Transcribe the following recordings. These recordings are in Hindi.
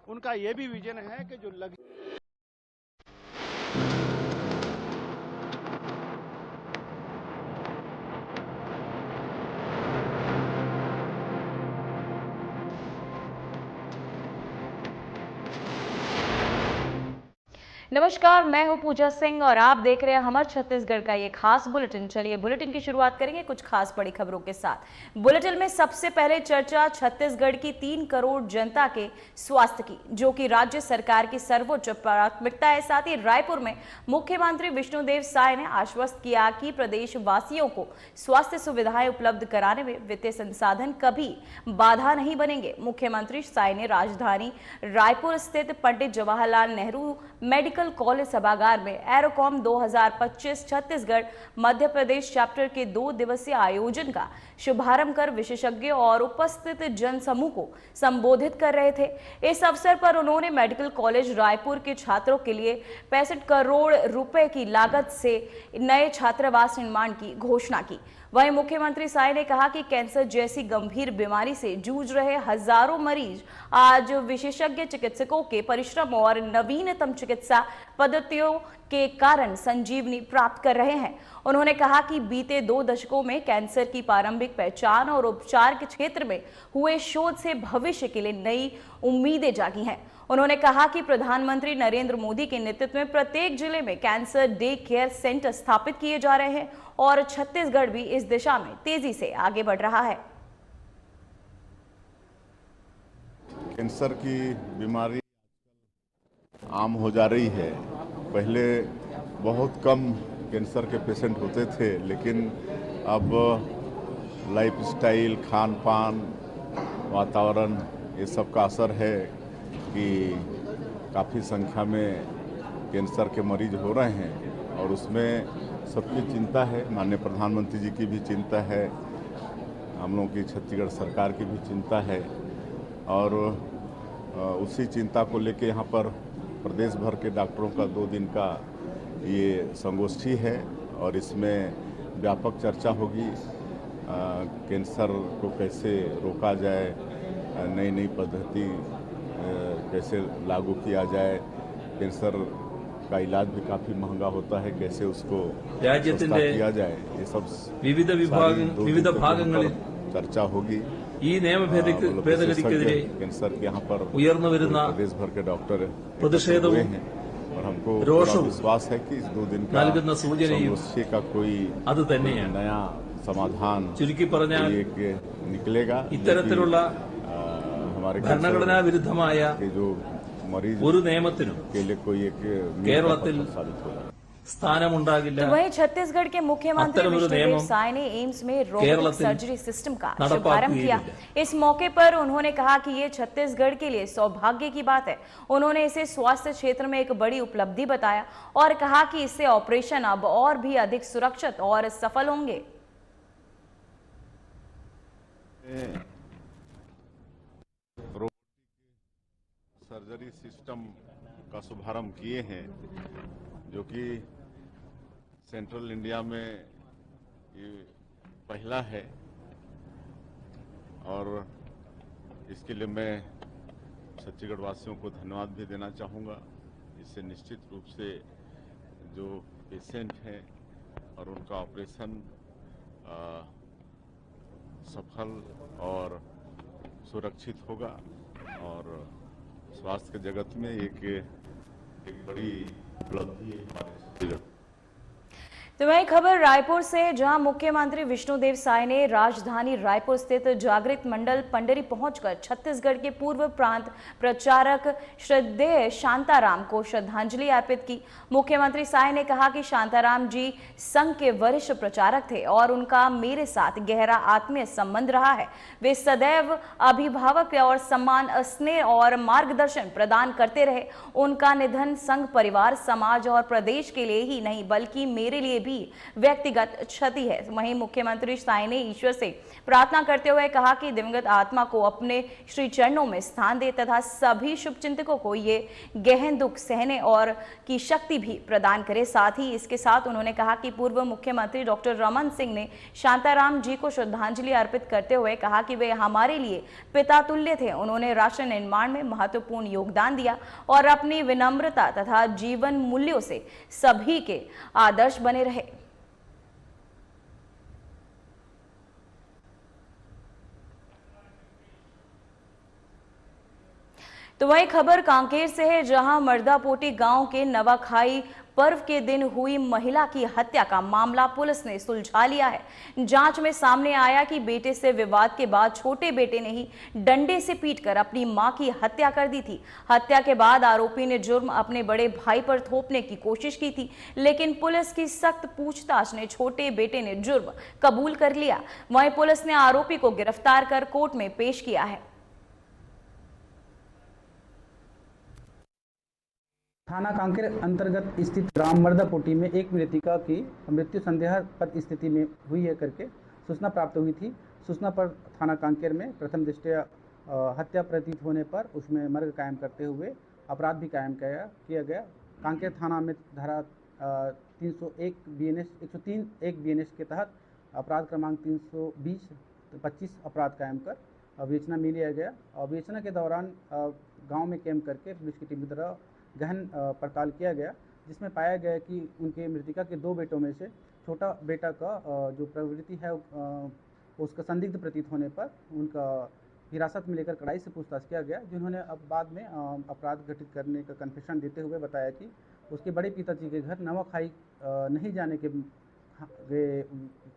उनका ये भी विजन है कि जो लग नमस्कार, मैं हूं पूजा सिंह और आप देख रहे हैं हमार छत्तीसगढ़ का ये खास बुलेटिन। चलिए बुलेटिन की शुरुआत करेंगे कुछ खास बड़ी खबरों के साथ। बुलेटिन में सबसे पहले चर्चा छत्तीसगढ़ की 3 करोड़ जनता के स्वास्थ्य की, जो कि राज्य सरकार की सर्वोच्च प्राथमिकता है। साथ ही रायपुर में मुख्यमंत्री विष्णुदेव साय ने आश्वस्त किया कि प्रदेश वासियों को स्वास्थ्य सुविधाएं उपलब्ध कराने में वित्तीय संसाधन कभी बाधा नहीं बनेंगे। मुख्यमंत्री साय ने राजधानी रायपुर स्थित पंडित जवाहरलाल नेहरू मेडिकल कॉलेज सभागार में एरोकॉम 2025 छत्तीसगढ़ मध्य प्रदेश चैप्टर के 2 दिवसीय आयोजन का शुभारंभ कर विशेषज्ञों और उपस्थित जनसमूह को संबोधित कर रहे थे। इस अवसर पर उन्होंने मेडिकल कॉलेज रायपुर के छात्रों के लिए 65 करोड़ रुपए की लागत से नए छात्रावास निर्माण की घोषणा की। वहीं मुख्यमंत्री साय ने कहा कि कैंसर जैसी गंभीर बीमारी से जूझ रहे हजारों मरीज आज विशेषज्ञ चिकित्सकों के परिश्रम और नवीनतम चिकित्सा पद्धतियों के कारण संजीवनी प्राप्त कर रहे हैं। उन्होंने कहा कि बीते 2 दशकों में कैंसर की प्रारंभिक पहचान और उपचार के क्षेत्र में हुए शोध से भविष्य के लिए नई उम्मीदें जागी हैं। उन्होंने कहा कि प्रधानमंत्री नरेंद्र मोदी के नेतृत्व में प्रत्येक जिले में कैंसर डे केयर सेंटर स्थापित किए जा रहे हैं और छत्तीसगढ़ भी इस दिशा में तेजी से आगे बढ़ रहा है। कैंसर की बीमारी आम हो जा रही है। पहले बहुत कम कैंसर के पेशेंट होते थे, लेकिन अब लाइफस्टाइल, खान पान, वातावरण, ये सब का असर है कि काफ़ी संख्या में कैंसर के मरीज हो रहे हैं और उसमें सबकी चिंता है। माननीय प्रधानमंत्री जी की भी चिंता है, हम लोगों की छत्तीसगढ़ सरकार की भी चिंता है और उसी चिंता को लेके यहाँ पर प्रदेश भर के डॉक्टरों का 2 दिन का ये संगोष्ठी है और इसमें व्यापक चर्चा होगी। कैंसर को कैसे रोका जाए, नई पद्धति कैसे लागू किया जाए, कैंसर का इलाज भी काफ़ी महंगा होता है, कैसे उसको सस्ता किया जाए, ये सब विविध भागങ്ങളിൽ चर्चा होगी। ഈ നിയമ ഭേദഗതിക്കെതിരെ कैंसर के यहाँ पर ഉയർന്നു വരുന്ന प्रदेश भर के डॉक्टर പ്രതിഷേധവും और हमको रोषവും विश्वास है कि इस 2 दिन का നൽകുന്ന സൂചനയും संगोष्ठी का कोई അത് തന്നെയാണ്। नया समाधान ചുരുക്കി പറഞ്ഞാൽ निकलेगा। ഇത്തരത്തിലുള്ള हमारे ഭരണഘടനാ വിരുദ്ധമായ के जो मरीज ഒരു നിയമത്തിനും के लिए कोई एक കേരളത്തിൽ साबित होगा। സ്ഥാനമുണ്ടാകില്ല। तो वहीं छत्तीसगढ़ के मुख्यमंत्री विष्णुदेव साय ने एम्स में रोबोटिक सर्जरी सिस्टम का शुभारंभ किया। इस मौके पर उन्होंने कहा कि ये छत्तीसगढ़ के लिए सौभाग्य की बात है। उन्होंने इसे स्वास्थ्य क्षेत्र में एक बड़ी उपलब्धि बताया और कहा कि इससे ऑपरेशन अब और भी अधिक सुरक्षित और सफल होंगे। सर्जरी सिस्टम का शुभारंभ किए हैं, जो कि सेंट्रल इंडिया में ये पहला है और इसके लिए मैं छत्तीसगढ़ वासियों को धन्यवाद भी देना चाहूँगा। इससे निश्चित रूप से जो पेशेंट हैं और उनका ऑपरेशन सफल और सुरक्षित होगा और स्वास्थ्य के जगत में एक बड़ी उपलब्धि है हमारे छत्तीसगढ़। तो वही खबर रायपुर से, जहां मुख्यमंत्री विष्णुदेव साय ने राजधानी रायपुर स्थित जागृत मंडल पंडरी पहुंचकर छत्तीसगढ़ के पूर्व प्रांत प्रचारक श्रद्धेय शांताराम को श्रद्धांजलि अर्पित की। मुख्यमंत्री साय ने कहा कि शांताराम जी संघ के वरिष्ठ प्रचारक थे और उनका मेरे साथ गहरा आत्मीय संबंध रहा है। वे सदैव अभिभावक और सम्मान, स्नेह और मार्गदर्शन प्रदान करते रहे। उनका निधन संघ परिवार, समाज और प्रदेश के लिए ही नहीं बल्कि मेरे लिए भी व्यक्तिगत क्षति है। वहीं मुख्यमंत्री साई ने ईश्वर से प्रार्थना करते हुए कहा कि दिवंगत आत्मा को अपने श्री चरणों में स्थान दे तथा सभी शुभचिंतकों को ये गहन दुख सहने और की शक्ति भी प्रदान करे। साथ ही इसके साथ उन्होंने कहा कि पूर्व मुख्यमंत्री डॉक्टर रमन सिंह ने शांताराम जी को श्रद्धांजलि अर्पित करते हुए कहा कि वे हमारे लिए पिता तुल्य थे। उन्होंने राष्ट्र निर्माण में महत्वपूर्ण योगदान दिया और अपनी विनम्रता तथा जीवन मूल्यों से सभी के आदर्श बने रहे। तो वही खबर कांकेर से है, जहां मर्दापोटी गांव के नवाखाई पर्व के दिन हुई महिला की हत्या का मामला पुलिस ने सुलझा लिया है। जांच में सामने आया कि बेटे से विवाद के बाद छोटे बेटे ने ही डंडे से पीटकर अपनी मां की हत्या कर दी थी। हत्या के बाद आरोपी ने जुर्म अपने बड़े भाई पर थोपने की कोशिश की थी, लेकिन पुलिस की सख्त पूछताछ ने छोटे बेटे ने जुर्म कबूल कर लिया। वहीं पुलिस ने आरोपी को गिरफ्तार कर कोर्ट में पेश किया है। थाना कांकेर अंतर्गत स्थित ग्राम मर्दापोटी में एक मृतका की मृत्यु संदेहास्पद स्थिति में हुई है करके सूचना प्राप्त हुई थी। सूचना पर थाना कांकेर में प्रथम दृष्टया हत्या प्रतीत होने पर उसमें मर्ग कायम करते हुए अपराध भी कायम किया गया। कांकेर थाना में धारा 301 BNS 103 1 BNS के तहत अपराध क्रमांक 320-25 अपराध कायम कर विवेचना में लिया गया। और विवेचना के दौरान गाँव में कैंप करके पुलिस की टीम की तरह गहन पड़ताल किया गया, जिसमें पाया गया कि उनके मृतका के 2 बेटों में से छोटा बेटा का जो प्रवृत्ति है उसका संदिग्ध प्रतीत होने पर उनका हिरासत में लेकर कड़ाई से पूछताछ किया गया, जिन्होंने अब बाद में अपराध घटित करने का कन्फेशन देते हुए बताया कि उसके बड़े पिताजी के घर नवाखाई नहीं जाने के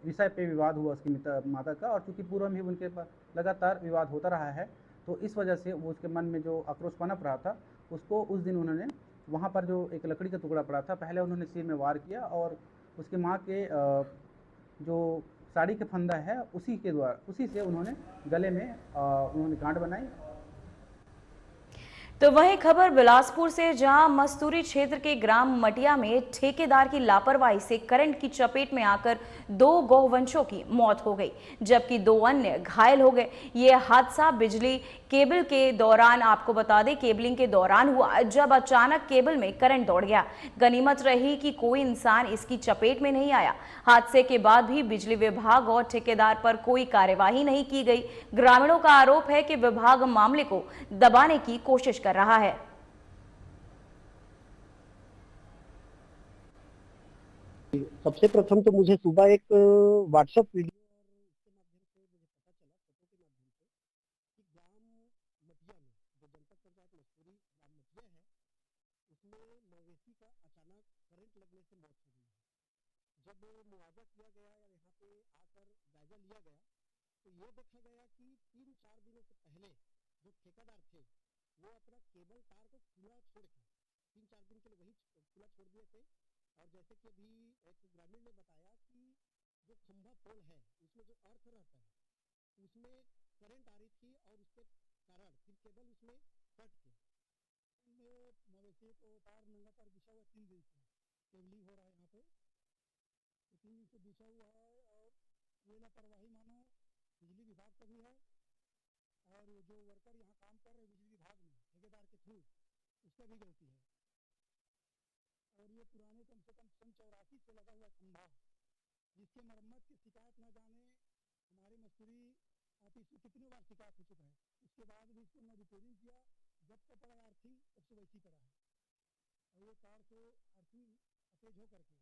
विषय पे विवाद हुआ उसकी माता का, और चूँकि पूर्व में उनके लगातार विवाद होता रहा है तो इस वजह से वो उसके मन में जो आक्रोश पनप रहा था उसको उस दिन उन्होंने वहाँ पर जो एक लकड़ी का टुकड़ा पड़ा था, पहले उन्होंने सिर में वार किया और उसके माँ के जो साड़ी के फंदा है उसी से उन्होंने गले में उन्होंने गांठ बनाई। तो वही खबर बिलासपुर से, जहां मस्तूरी क्षेत्र के ग्राम मटिया में ठेकेदार की लापरवाही से करंट की चपेट में आकर 2 गौवंशों की मौत हो गई, जबकि 2 अन्य घायल हो गए। ये हादसा बिजली केबल के दौरान, आपको बता दें केबलिंग के दौरान हुआ, जब अचानक केबल में करंट दौड़ गया। गनीमत रही कि कोई इंसान इसकी चपेट में नहीं आया। हादसे के बाद भी बिजली विभाग और ठेकेदार पर कोई कार्यवाही नहीं की गई। ग्रामीणों का आरोप है कि विभाग मामले को दबाने की कोशिश कर रहा है। सबसे प्रथम तो मुझे सुबह एक व्हाट्सएप वीडियो मवेशी का अचानक करंट लगने से मौत हो गई है। जब मुआवजा किया गया या यहाँ पे आकर जायजा लिया गया तो ये देखा गया कि 3-4 दिनों से पहले जो ठेकेदार थे वो अपना केबल तार को खुला छोड़ के 3-4 दिन के लिए वही खुला छोड़ दिए थे। और जैसे कि अभी एक ग्रामीण ने बताया कि जो खंभा पोल है उसमें जो अर्थ रहता है उसमें करंट आ रही थी और उसके कारण फिर केबल उसमें कट के मवेशी को तार नंगा तार बिछा हुआ 3 दिन से केबलिंग हो रहा है। यहाँ पे 3 दिन से बिछा हुआ है और ये लापरवाही मानो बिजली विभाग का भी है और जो वर्कर यहाँ काम कर रहे हैं बिजली विभाग में ठेकेदार के थ्रू उसका भी गलती है। और ये पुराने कम से कम 84 से लगा हुआ खंभा जिसके मरम्मत की शिकायत न जाने हमारे मस्तूरी ऑफिस में कितनी बार शिकायत हो चुका है, उसके बाद भी इसको न रिपेयरिंग किया। जब तक पड़ा आर्थिंग तब से वैसी पड़ा है और ये तार से आर्थिंग अटैच हो करके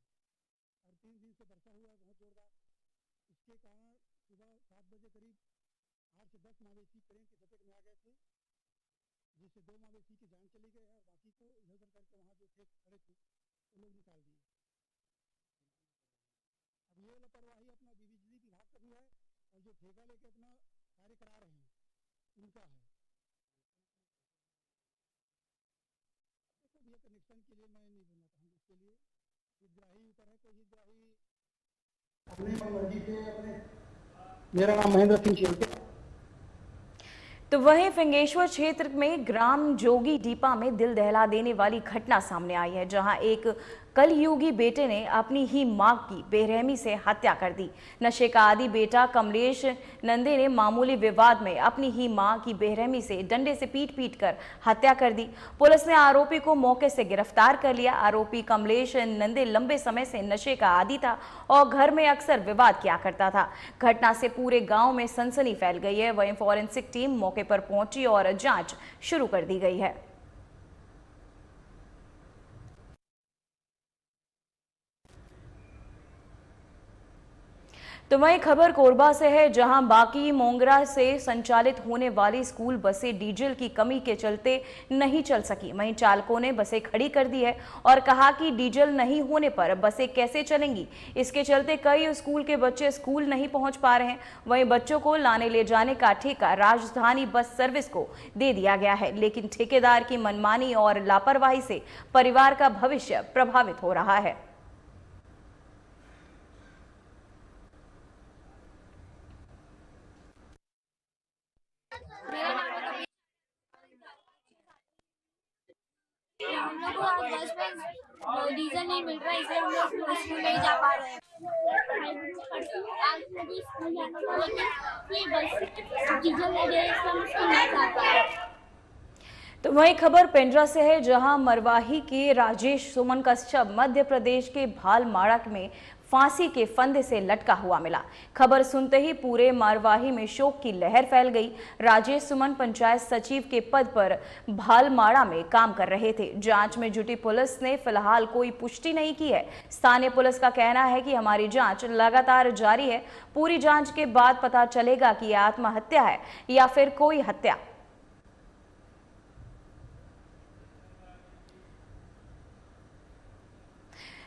और 3 दिन से वर्षा हुआ है बहुत जोरदार। इसके कारण सुबह 7 बजे करीब 8 से 10 मवेशी करंट की चपेट में आ गए थे, जिससे 2 मवेशी की जान चली गई है और बाकी को इधर उधर करके वहाँ जो थे खड़े थे वो लोग निकाल दिए। अब ये लापरवाही अपना बिजली विभाग का भी है और जो ठेका लेके अपना कार्य करा रहे हैं उनका है। ये कनेक्शन के लिए मैं नहीं बोलना चाहूँगा, इसके लिए हितग्राही ऊपर है, कोई हितग्राही अपने मर्जी से अपने। मेरा नाम महेंद्र सिंह शेरके। तो वहीं फिंगेश्वर क्षेत्र में ग्राम जोगी डीपा में दिल दहला देने वाली घटना सामने आई है, जहां एक कलयुगी बेटे ने अपनी ही मां की बेरहमी से हत्या कर दी। नशे का आदी बेटा कमलेश नंदे ने मामूली विवाद में अपनी ही मां की बेरहमी से डंडे से पीट कर हत्या कर दी। पुलिस ने आरोपी को मौके से गिरफ्तार कर लिया। आरोपी कमलेश नंदे लंबे समय से नशे का आदी था और घर में अक्सर विवाद किया करता था। घटना से पूरे गांव में सनसनी फैल गई है। वहीं फॉरेंसिक टीम मौके पर पहुंची और जांच शुरू कर दी गई है। तो वहीं खबर कोरबा से है, जहां बाकी मोंगरा से संचालित होने वाली स्कूल बसें डीजल की कमी के चलते नहीं चल सकी। वहीं चालकों ने बसें खड़ी कर दी है और कहा कि डीजल नहीं होने पर बसें कैसे चलेंगी। इसके चलते कई स्कूल के बच्चे स्कूल नहीं पहुंच पा रहे हैं। वहीं बच्चों को लाने ले जाने का ठेका राजधानी बस सर्विस को दे दिया गया है, लेकिन ठेकेदार की मनमानी और लापरवाही से परिवार का भविष्य प्रभावित हो रहा है। हम लोग को बस में डीजल नहीं मिल रहा है, इसलिए हम लोग स्कूल नहीं जा पा रहे हैं। आज मुझे स्कूल जाना था, लेकिन बस डीजल नहीं दे रहे, इसलिए हम स्कूल नहीं जा पा रहे हैं। तो वही खबर पेंड्रा से है, जहां मरवाही के राजेश सुमन का शव मध्य प्रदेश के भालमाड़ा में फांसी के फंदे से लटका हुआ मिला। खबर सुनते ही पूरे मरवाही में शोक की लहर फैल गई। राजेश सुमन पंचायत सचिव के पद पर भालमाड़ा में काम कर रहे थे। जांच में जुटी पुलिस ने फिलहाल कोई पुष्टि नहीं की है। स्थानीय पुलिस का कहना है कि हमारी जांच लगातार जारी है। पूरी जांच के बाद पता चलेगा कि यह आत्महत्या है या फिर कोई हत्या।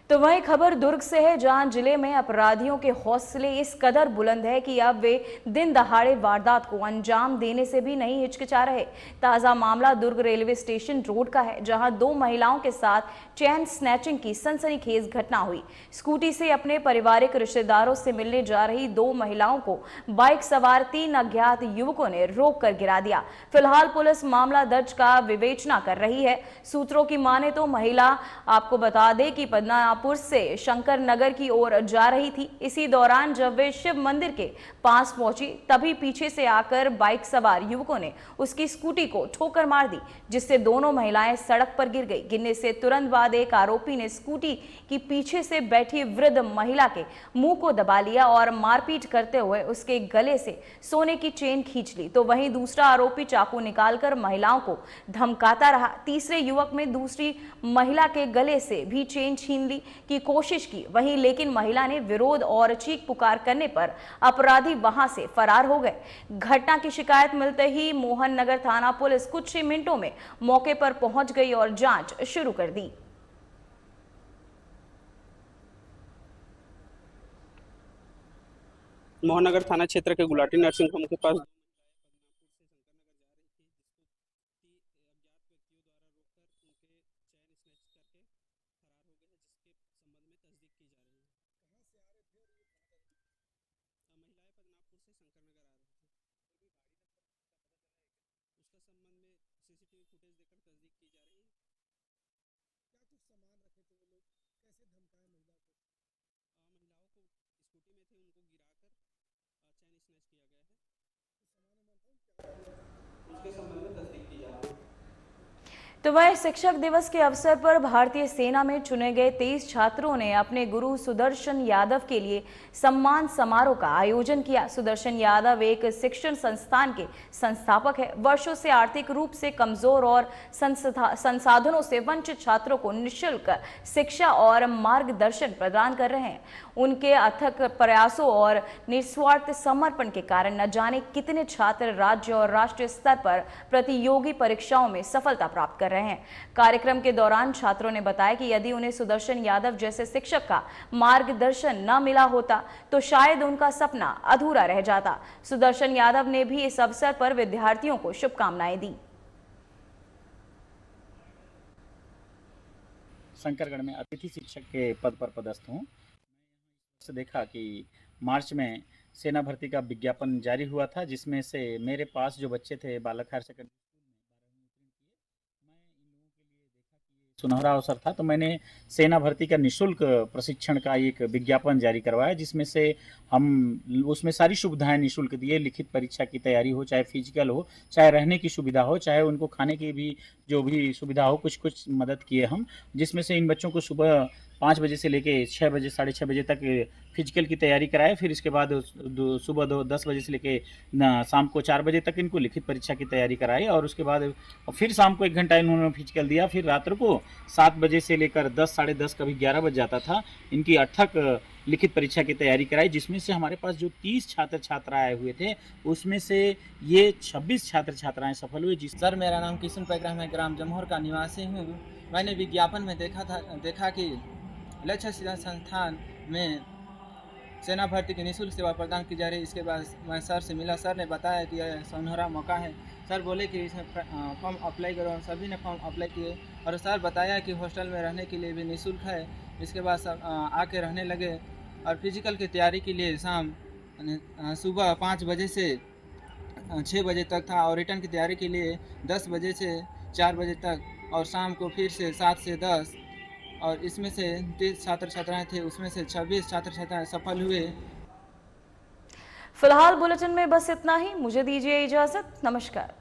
तो वही खबर दुर्ग से है, जहां जिले में अपराधियों के हौसले इस कदर बुलंद है कि अब वे दिन दहाड़े वारदात को अंजाम देने से भी नहीं हिचकिचा रहे। ताजा मामला दुर्ग रेलवे स्टेशन रोड का है, जहां 2 महिलाओं के साथ चेन स्नैचिंग की सनसनीखेज घटना हुई। स्कूटी से अपने पारिवारिक रिश्तेदारों से मिलने जा रही 2 महिलाओं को बाइक सवार 3 अज्ञात युवकों ने रोक कर गिरा दिया। फिलहाल पुलिस मामला दर्ज का विवेचना कर रही है। सूत्रों की माने तो महिला, आपको बता दें कि बदनापुर से शंकर नगर की ओर जा रही थी। इसी दौरान जब वे शिव मंदिर के पास पहुंची, तभी पीछे से आकर बाइक सवार युवकों ने उसकी स्कूटी को ठोकर मार दी, जिससे दोनों महिलाएं सड़क पर गिर गई। गिरने से तुरंत बाद एक आरोपी ने स्कूटी की पीछे से बैठी वृद्ध महिला के मुंह को दबा लिया और मारपीट करते हुए उसके गले से सोने की चेन खींच ली। तो वहीं दूसरा आरोपी चाकू निकालकर महिलाओं को धमकाता रहा। तीसरे युवक ने दूसरी महिला के गले से भी चेन छीन ली की कोशिश की, वहीं लेकिन महिला ने विरोध और चीख पुकार करने पर अपराधी वहां से फरार हो गए। घटना की शिकायत मिलते ही मोहन नगर थाना पुलिस कुछ ही मिनटों में मौके पर पहुंच गई और जांच शुरू कर दी। मोहन नगर थाना क्षेत्र के गुलाटी नर्सिंग होम के पास तो वह शिक्षक दिवस के अवसर पर भारतीय सेना में चुने गए 23 छात्रों ने अपने गुरु सुदर्शन यादव के लिए सम्मान समारोह का आयोजन किया। सुदर्शन यादव एक शिक्षण संस्थान के संस्थापक है। वर्षों से आर्थिक रूप से कमजोर और संसाधनों से वंचित छात्रों को निःशुल्क शिक्षा और मार्गदर्शन प्रदान कर रहे हैं। उनके अथक प्रयासों और निस्वार्थ समर्पण के कारण न जाने कितने छात्र राज्य और राष्ट्रीय स्तर पर प्रतियोगी परीक्षाओं में सफलता प्राप्त कर रहे हैं। कार्यक्रम के दौरान छात्रों ने बताया कि यदि उन्हें सुदर्शन यादव जैसे शिक्षक का मार्गदर्शन न मिला होता तो शायद उनका सपना अधूरा रह जाता। सुदर्शन यादव ने भी इस अवसर पर विद्यार्थियों को शुभकामनाएं दी। शंकरगढ़ में अतिथि शिक्षक के पद पर पदस्थ हूँ। से देखा कि मार्च में सेना भर्ती का विज्ञापन जारी हुआ था, जिसमें से मेरे पास जो बच्चे थे बालक हायर सेकेंडरी सुनहरा अवसर था, तो मैंने सेना भर्ती का निःशुल्क प्रशिक्षण का एक विज्ञापन जारी करवाया, जिसमें से हम उसमें सारी सुविधाएं निःशुल्क दिए। लिखित परीक्षा की तैयारी हो, चाहे फिजिकल हो, चाहे रहने की सुविधा हो, चाहे उनको खाने की भी जो भी सुविधा हो, कुछ कुछ मदद किए हम। जिसमें से इन बच्चों को सुबह 5 बजे से लेके 6 बजे, 6:30 बजे तक फिजिकल की तैयारी कराए। फिर इसके बाद सुबह 10 बजे से लेके शाम को 4 बजे तक इनको लिखित परीक्षा की तैयारी कराई, और उसके बाद फिर शाम को 1 घंटा इन्होंने फिजिकल दिया। फिर रात्र को 7 बजे से लेकर 10, 10:30, कभी 11 बज जाता था, इनकी अथक लिखित परीक्षा की तैयारी कराई। जिसमें से हमारे पास जो 30 छात्र छात्राएं आए हुए थे, उसमें से ये 26 छात्र छात्राएं सफल हुए। सर, मेरा नाम किशन पैग्राम है, ग्राम जमहोर का निवासी हूँ। मैंने विज्ञापन में देखा कि लक्ष्य शिक्षा संस्थान में सेना भर्ती की निःशुल्क सेवा प्रदान की जा रही है। इसके बाद मैं सर से मिला, सर ने बताया कि यह सुनहरा मौका है। सर बोले कि इसमें फॉर्म अप्लाई करो, सभी ने फॉर्म अप्लाई किए, और सर बताया कि हॉस्टल में रहने के लिए भी निःशुल्क है। इसके बाद सब आके रहने लगे, और फिजिकल की तैयारी के लिए सुबह 5 बजे से 6 बजे तक था, और रिटर्न की तैयारी के लिए 10 बजे से 4 बजे तक, और शाम को फिर से 7 से 10। और इसमें से 30 छात्र छात्राएं थे, उसमें से 26 छात्र छात्राएं सफल हुए। फिलहाल बुलेटिन में बस इतना ही। मुझे दीजिए इजाजत। नमस्कार।